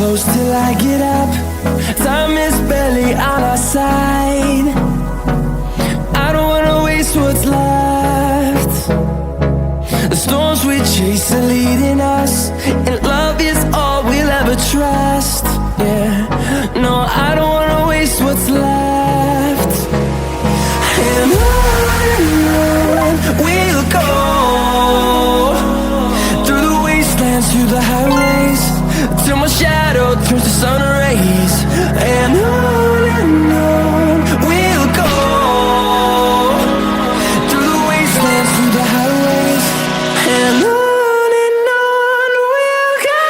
close till I get up. Time is barely on our side. I don't wanna waste what's left. The storms we chase are leading us, and love is all we'll ever trust. Yeah, no, I don't wanna waste what's left. And on we'll go, through the wastelands, through the highways, till my shadow turns to sun rays. And on we'll go, through the wastelands, through the highways, and on we'll go.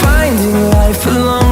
Finding life along